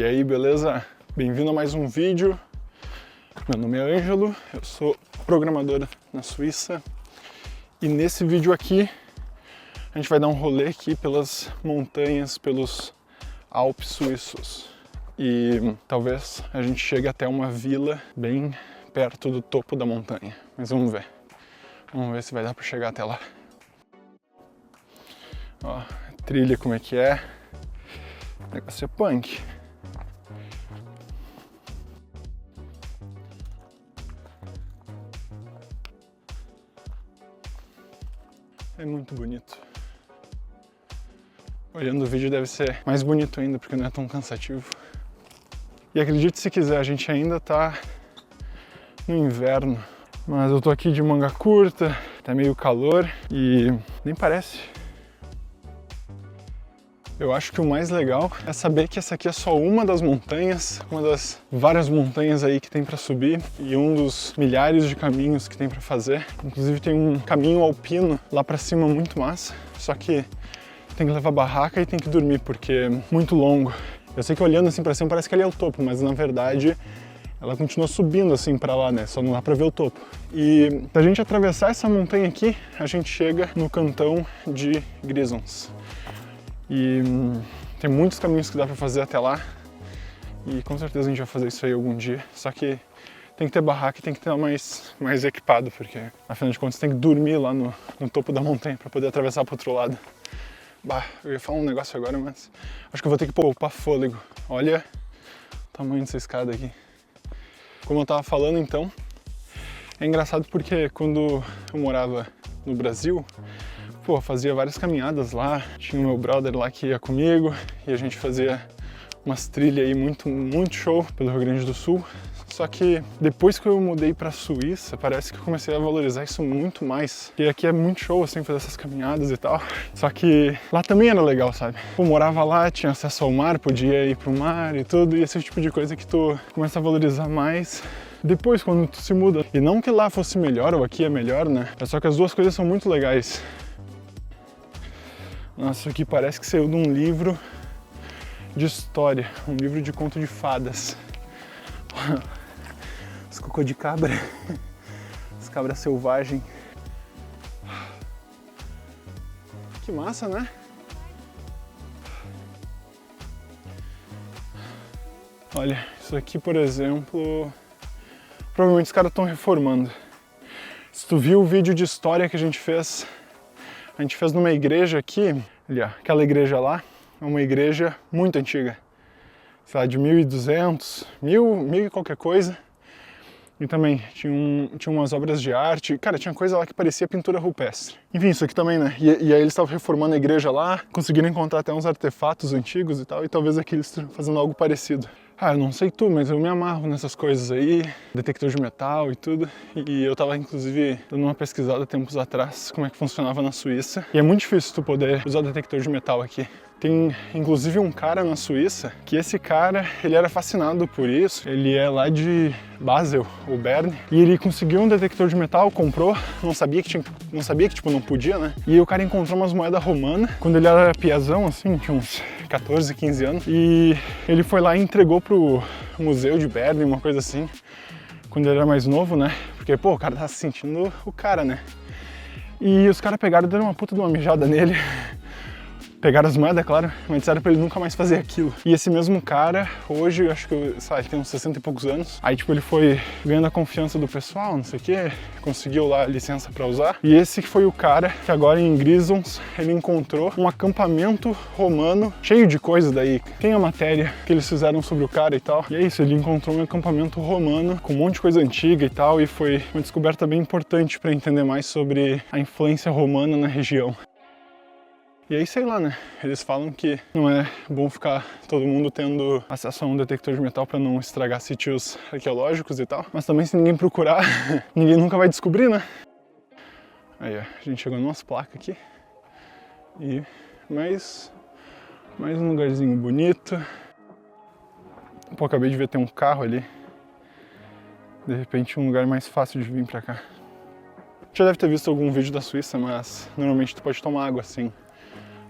E aí, beleza? Bem-vindo a mais um vídeo. Meu nome é Ângelo, eu sou programador na Suíça e nesse vídeo aqui a gente vai dar um rolê aqui pelas montanhas, pelos Alpes suíços e talvez a gente chegue até uma vila bem perto do topo da montanha, mas vamos ver se vai dar para chegar até lá. Ó, trilha como é que é, o negócio é punk. É muito bonito. Olhando o vídeo deve ser mais bonito ainda, porque não é tão cansativo. E acredite se quiser, a gente ainda tá no inverno. Mas eu tô aqui de manga curta, tá meio calor e nem parece. Eu acho que o mais legal é saber que essa aqui é só uma das montanhas, uma das várias montanhas aí que tem para subir e um dos milhares de caminhos que tem para fazer. Inclusive tem um caminho alpino lá para cima muito massa, só que tem que levar barraca e tem que dormir porque é muito longo. Eu sei que olhando assim para cima parece que ali é o topo, mas na verdade ela continua subindo assim para lá, né? Só não dá para ver o topo. E se a gente atravessar essa montanha aqui, a gente chega no cantão de Grisons. E tem muitos caminhos que dá pra fazer até lá e com certeza a gente vai fazer isso aí algum dia, só que tem que ter barraca e tem que estar mais equipado, porque afinal de contas tem que dormir lá no topo da montanha para poder atravessar pro outro lado. Bah, eu ia falar um negócio agora, mas acho que eu vou ter que poupar fôlego. Olha o tamanho dessa escada aqui. Como eu tava falando então, é engraçado porque quando eu morava no Brasil, pô, fazia várias caminhadas lá, tinha o meu brother lá que ia comigo e a gente fazia umas trilhas aí muito show pelo Rio Grande do Sul. Só que depois que eu mudei pra Suíça, parece que eu comecei a valorizar isso muito mais. E aqui é muito show, assim, fazer essas caminhadas e tal. Só que lá também era legal, sabe? Eu morava lá, tinha acesso ao mar, podia ir pro mar e tudo, e esse tipo de coisa que tu começa a valorizar mais depois, quando tu se muda. E não que lá fosse melhor ou aqui é melhor, né? É só que as duas coisas são muito legais. Nossa, isso aqui parece que saiu de um livro de história, um livro de conto de fadas. Os cocô de cabra, as cabras selvagens. Que massa, né? Olha, isso aqui, por exemplo, provavelmente os caras estão reformando. Se tu viu o vídeo de história que a gente fez numa igreja aqui, ali ó, aquela igreja lá, é uma igreja muito antiga, sei lá, de 1200, mil e qualquer coisa, e também tinha umas obras de arte, cara, tinha coisa lá que parecia pintura rupestre. Enfim, isso aqui também, né, e aí eles estavam reformando a igreja lá, conseguiram encontrar até uns artefatos antigos e tal, e talvez aqui eles estejam fazendo algo parecido. Ah, eu não sei tu, mas eu me amarro nessas coisas aí, detector de metal e tudo. E eu tava, inclusive, dando uma pesquisada tempos atrás, como é que funcionava na Suíça. E é muito difícil tu poder usar o detector de metal aqui. Tem, inclusive, um cara na Suíça, que esse cara, ele era fascinado por isso. Ele é lá de Basel, ou Berne, e ele conseguiu um detector de metal, comprou, não sabia que tipo, não podia, né? E o cara encontrou umas moedas romanas, quando ele era piazão, assim, tinha uns 14, 15 anos, e ele foi lá e entregou pro museu de Berne, uma coisa assim, quando ele era mais novo, né? Porque, pô, o cara tá se sentindo o cara, né? E os caras pegaram e deram uma puta de uma mijada nele. Pegaram as moedas, claro, mas disseram pra ele nunca mais fazer aquilo. E esse mesmo cara, hoje, eu acho que, sabe, ele tem uns 60 e poucos anos. Aí, tipo, ele foi ganhando a confiança do pessoal, não sei o quê, conseguiu lá a licença pra usar. E esse foi o cara que agora em Grisons, ele encontrou um acampamento romano cheio de coisa daí. Tem a matéria que eles fizeram sobre o cara e tal. E é isso, ele encontrou um acampamento romano com um monte de coisa antiga e tal. E foi uma descoberta bem importante pra entender mais sobre a influência romana na região. E aí, sei lá, né? Eles falam que não é bom ficar todo mundo tendo acesso a um detector de metal para não estragar sítios arqueológicos e tal. Mas também se ninguém procurar, ninguém nunca vai descobrir, né? Aí, ó, a gente chegou numas placas aqui. E mais um lugarzinho bonito. Pô, acabei de ver ter um carro ali. De repente um lugar mais fácil de vir pra cá. Já deve ter visto algum vídeo da Suíça, mas normalmente tu pode tomar água assim,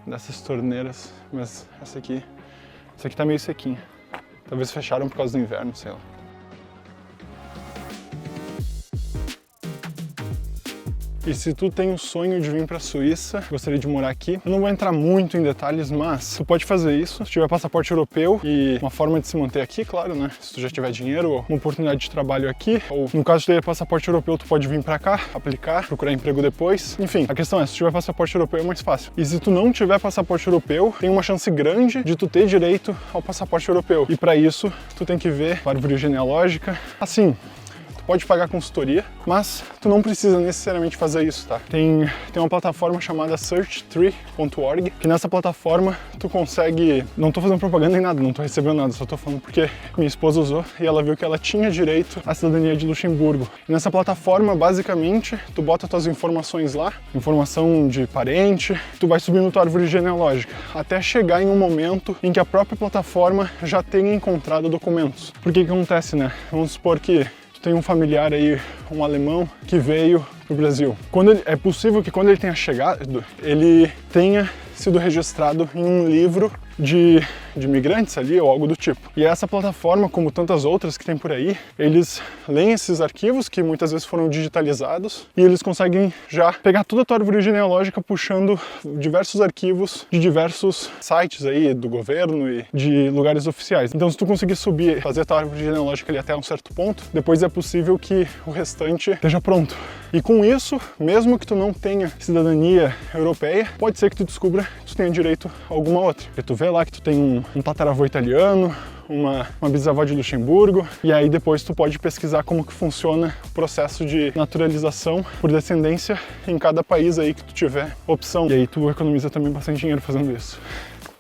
dessas torneiras, mas essa aqui tá meio sequinha. Talvez fecharam por causa do inverno, sei lá. E se tu tem o sonho de vir para a Suíça, gostaria de morar aqui, eu não vou entrar muito em detalhes, mas tu pode fazer isso se tiver passaporte europeu e uma forma de se manter aqui, claro, né? Se tu já tiver dinheiro ou uma oportunidade de trabalho aqui, ou no caso de ter passaporte europeu, tu pode vir para cá, aplicar, procurar emprego depois. Enfim, a questão é, se tu tiver passaporte europeu é mais fácil. E se tu não tiver passaporte europeu, tem uma chance grande de tu ter direito ao passaporte europeu. E para isso, tu tem que ver a árvore genealógica. Assim, pode pagar consultoria, mas tu não precisa necessariamente fazer isso, tá? Tem uma plataforma chamada searchtree.org, que nessa plataforma tu consegue... Não tô fazendo propaganda em nada, não tô recebendo nada, só tô falando porque minha esposa usou e ela viu que ela tinha direito à cidadania de Luxemburgo. E nessa plataforma, basicamente, tu bota tuas informações lá, informação de parente, tu vai subindo tua árvore genealógica, até chegar em um momento em que a própria plataforma já tenha encontrado documentos. Porque que acontece, né? Vamos supor que tem um familiar aí, um alemão, que veio pro Brasil. É possível que quando ele tenha chegado, ele tenha sido registrado em um livro de imigrantes ali ou algo do tipo. E essa plataforma, como tantas outras que tem por aí, eles leem esses arquivos que muitas vezes foram digitalizados e eles conseguem já pegar toda a tua árvore genealógica puxando diversos arquivos de diversos sites aí do governo e de lugares oficiais. Então se tu conseguir subir, fazer a tua árvore genealógica ali até um certo ponto, depois é possível que o restante esteja pronto. E com isso, mesmo que tu não tenha cidadania europeia, pode ser que tu descubra que tu tenha direito a alguma outra. Porque tu vê lá que tu tem um tataravô italiano, uma bisavó de Luxemburgo, e aí depois tu pode pesquisar como que funciona o processo de naturalização por descendência em cada país aí que tu tiver opção. E aí tu economiza também bastante dinheiro fazendo isso.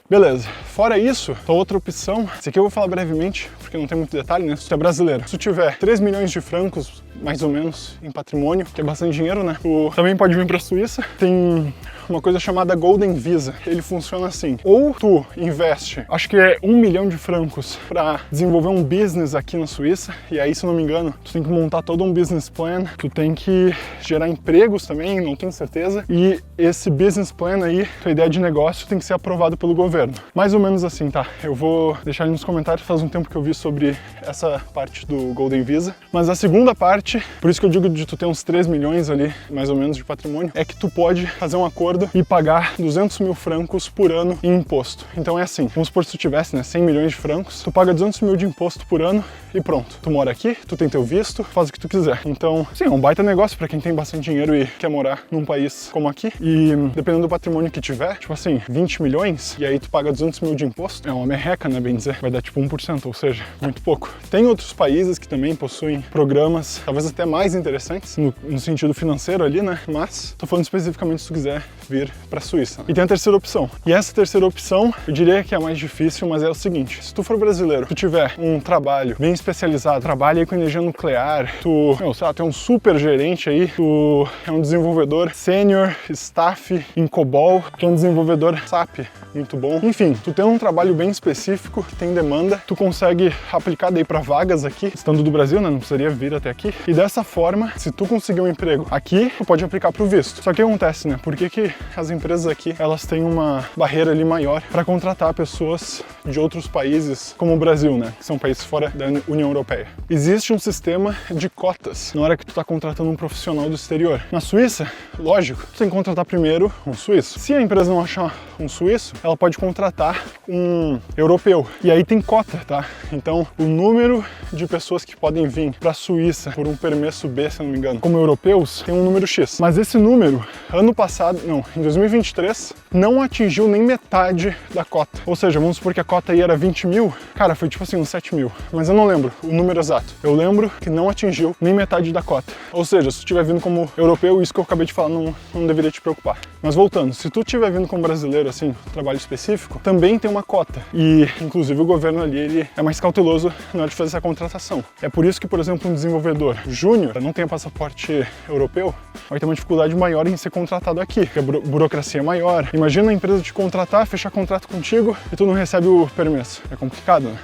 Beleza, fora isso, a outra opção, esse aqui eu vou falar brevemente, porque não tem muito detalhe, né? Se tu é brasileiro, se tu tiver 3 milhões de francos, mais ou menos, em patrimônio, que é bastante dinheiro, né? Tu também pode vir pra Suíça, tem uma coisa chamada Golden Visa. Ele funciona assim, ou tu investe, acho que é 1 milhão de francos para desenvolver um business aqui na Suíça, e aí, se não me engano, tu tem que montar todo um business plan, tu tem que gerar empregos também, não tenho certeza, e esse business plan aí, tua ideia de negócio tem que ser aprovado pelo governo. Mais ou menos assim, tá? Eu vou deixar ali nos comentários, faz um tempo que eu vi sobre essa parte do Golden Visa, mas a segunda parte, por isso que eu digo de tu ter uns 3 milhões ali, mais ou menos, de patrimônio, é que tu pode fazer um acordo e pagar 200 mil francos por ano em imposto. Então é assim, vamos supor que se tu tivesse, né, 100 milhões de francos, tu paga 200 mil de imposto por ano e pronto. Tu mora aqui, tu tem teu visto, faz o que tu quiser. Então, sim, é um baita negócio pra quem tem bastante dinheiro e quer morar num país como aqui. E dependendo do patrimônio que tiver, tipo assim, 20 milhões, e aí tu paga 200 mil de imposto, é uma merreca, né, bem dizer, vai dar tipo 1%, ou seja, muito pouco. Tem outros países que também possuem programas, talvez até mais interessantes, no sentido financeiro ali, né, mas tô falando especificamente se tu quiser vir pra Suíça. E tem a terceira opção. E essa terceira opção, eu diria que é a mais difícil, mas é o seguinte, se tu for brasileiro, tu tiver um trabalho bem especializado, trabalha aí com energia nuclear, tu, sei lá, tu é um super gerente aí, tu é um desenvolvedor sênior, staff em COBOL, tu é um desenvolvedor SAP, muito bom. Enfim, tu tem um trabalho bem específico, que tem demanda, tu consegue aplicar daí para vagas aqui, estando do Brasil, né, não precisaria vir até aqui. E dessa forma, se tu conseguir um emprego aqui, tu pode aplicar pro visto. Só que o que acontece, né, por que as empresas aqui, elas têm uma barreira ali maior para contratar pessoas de outros países, como o Brasil, né, que são países fora da União Europeia. Existe um sistema de cotas na hora que tu tá contratando um profissional do exterior. Na Suíça, lógico, tu tem que contratar primeiro um suíço. Se a empresa não achar um suíço, ela pode contratar um europeu. E aí tem cota, tá? Então, o número de pessoas que podem vir para a Suíça por um permesso B, se eu não me engano, como europeus, tem um número X. Mas esse número, ano passado, não, em 2023, não atingiu nem metade da cota. Ou seja, vamos supor que a cota aí era 20 mil, cara, foi tipo assim, uns 7 mil. Mas eu não lembro o número exato. Eu lembro que não atingiu nem metade da cota. Ou seja, se tu estiver vindo como europeu, isso que eu acabei de falar não deveria te preocupar. Mas voltando, se tu estiver vindo como brasileiro, assim, trabalho específico, também tem uma cota. E, inclusive, o governo ali, ele é mais cauteloso na hora de fazer essa contratação. É por isso que, por exemplo, um desenvolvedor júnior, não tem passaporte europeu, vai ter uma dificuldade maior em ser contratado aqui, porque a burocracia é maior. Imagina a empresa te contratar, fechar contrato contigo e tu não recebe o permesso. É complicado, né?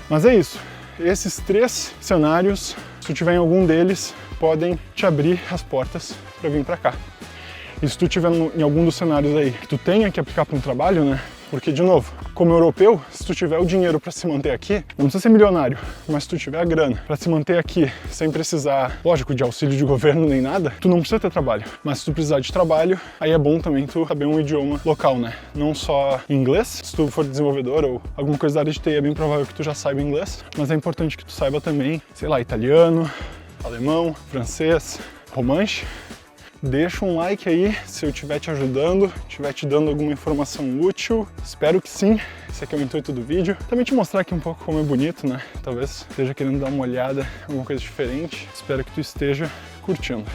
Mas é isso. Esses 3 cenários, se tu tiver em algum deles, podem te abrir as portas para vir para cá. E se tu tiver em algum dos cenários aí que tu tenha que aplicar para um trabalho, né? Porque, de novo, como europeu, se tu tiver o dinheiro para se manter aqui, não precisa ser milionário, mas se tu tiver a grana para se manter aqui sem precisar, lógico, de auxílio de governo nem nada, tu não precisa ter trabalho. Mas se tu precisar de trabalho, aí é bom também tu saber um idioma local, né? Não só inglês, se tu for desenvolvedor ou alguma coisa da área de TI, é bem provável que tu já saiba inglês, mas é importante que tu saiba também, sei lá, italiano, alemão, francês, romanche. Deixa um like aí se eu estiver te ajudando, estiver te dando alguma informação útil. Espero que sim. Esse aqui é o intuito do vídeo. Também te mostrar aqui um pouco como é bonito, né? Talvez esteja querendo dar uma olhada, alguma coisa diferente. Espero que tu esteja curtindo.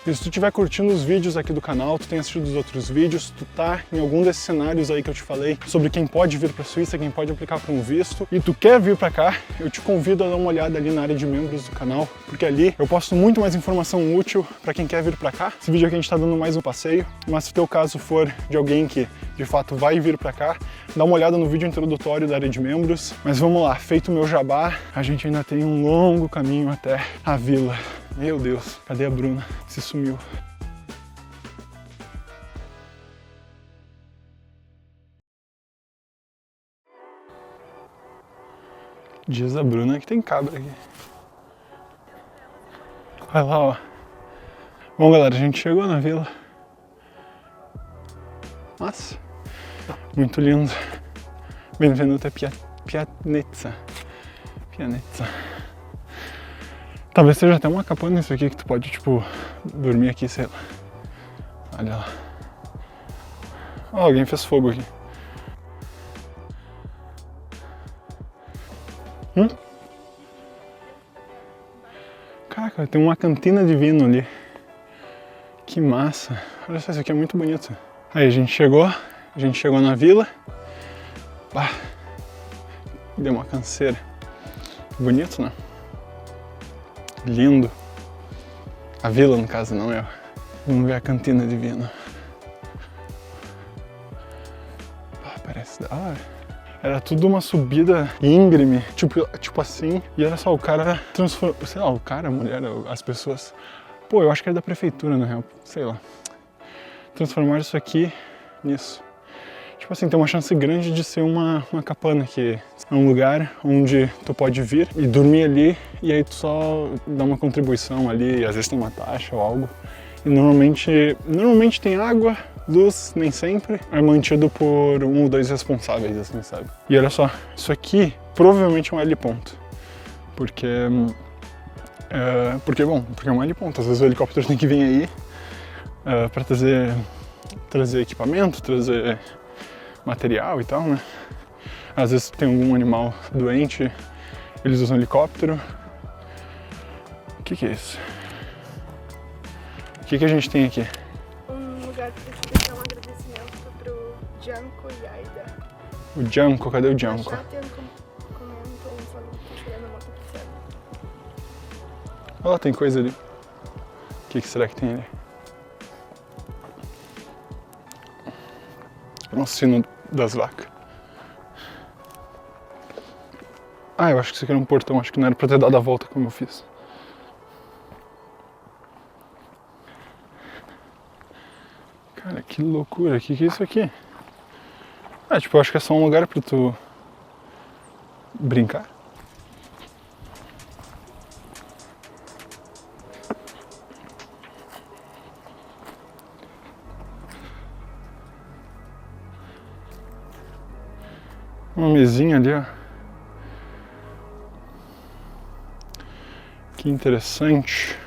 E se tu estiver curtindo os vídeos aqui do canal, tu tem assistido os outros vídeos, tu tá em algum desses cenários aí que eu te falei sobre quem pode vir pra Suíça, quem pode aplicar para um visto, e tu quer vir pra cá, eu te convido a dar uma olhada ali na área de membros do canal, porque ali eu posto muito mais informação útil para quem quer vir pra cá. Esse vídeo aqui a gente tá dando mais um passeio, mas se o teu caso for de alguém que de fato vai vir pra cá, dá uma olhada no vídeo introdutório da área de membros. Mas vamos lá, feito o meu jabá, a gente ainda tem um longo caminho até a vila. Meu Deus, cadê a Bruna? Se sumiu. Diz a Bruna que tem cabra aqui. Vai lá, ó. Bom, galera, a gente chegou na vila. Nossa, muito lindo. Benvenuto a Piacenza. Talvez seja até uma capana isso aqui que tu pode, tipo, dormir aqui, sei lá. Olha lá. Ó, alguém fez fogo aqui. Caraca, tem uma cantina de vinho ali. Que massa. Olha só, isso aqui é muito bonito. Aí a gente chegou na vila. Bah, deu uma canseira. Bonito, né? Lindo. A vila, no caso, não eu. Vamos ver a cantina de vinho. Ah, parece da hora. Era tudo uma subida íngreme, tipo assim. E olha só, o cara transformou, sei lá, o cara, a mulher, as pessoas. Pô, eu acho que era da prefeitura, na real, sei lá. Transformar isso aqui nisso. Tipo assim, tem uma chance grande de ser uma cabana, que é um lugar onde tu pode vir e dormir ali, e aí tu só dá uma contribuição ali, às vezes tem uma taxa ou algo. E normalmente tem água, luz, nem sempre, é mantido por um ou dois responsáveis, assim, sabe? E olha só, isso aqui provavelmente é um L-ponto, porque é um L-ponto, às vezes o helicóptero tem que vir aí para trazer equipamento, trazer material e tal, né? Às vezes tem algum animal doente, eles usam helicóptero. O que é isso? O que a gente tem aqui? Um lugar para deixar um agradecimento pro Janko e Aida. O Janko, cadê o Janko? Já tem comentou falando que tirando a moto pequena. Ó, tem coisa ali. O que será que tem ali? Um sino das vacas. Ah, eu acho que isso aqui era um portão, acho que não era pra ter dado a volta como eu fiz. Cara, que loucura, que é isso aqui? Ah, tipo, eu acho que é só um lugar pra tu brincar. Uma mesinha ali, ó. Que interessante.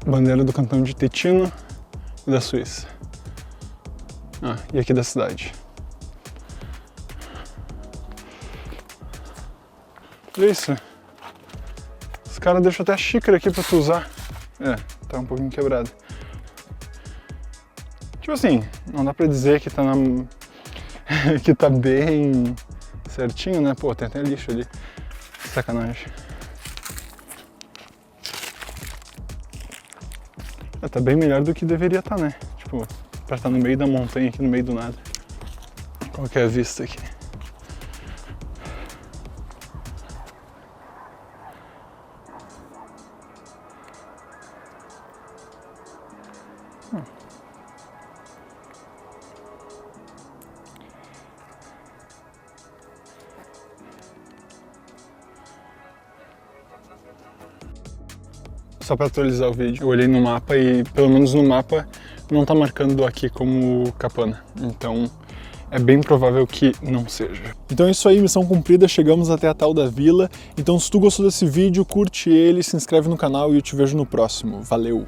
Bandeira do cantão de Ticino e da Suíça. Ah, e aqui da cidade. Olha isso. Os caras deixam até a xícara aqui pra tu usar. É, tá um pouquinho quebrado. Tipo assim, não dá pra dizer que tá que tá bem certinho, né? Pô, tem até lixo ali. Sacanagem. Tá bem melhor do que deveria estar, né? Tipo, pra estar no meio da montanha aqui, no meio do nada. Qual que é a vista aqui? Só para atualizar o vídeo, eu olhei no mapa e, pelo menos no mapa, não tá marcando aqui como Capana. Então, é bem provável que não seja. Então é isso aí, missão cumprida, chegamos até a tal da vila. Então se tu gostou desse vídeo, curte ele, se inscreve no canal e eu te vejo no próximo. Valeu!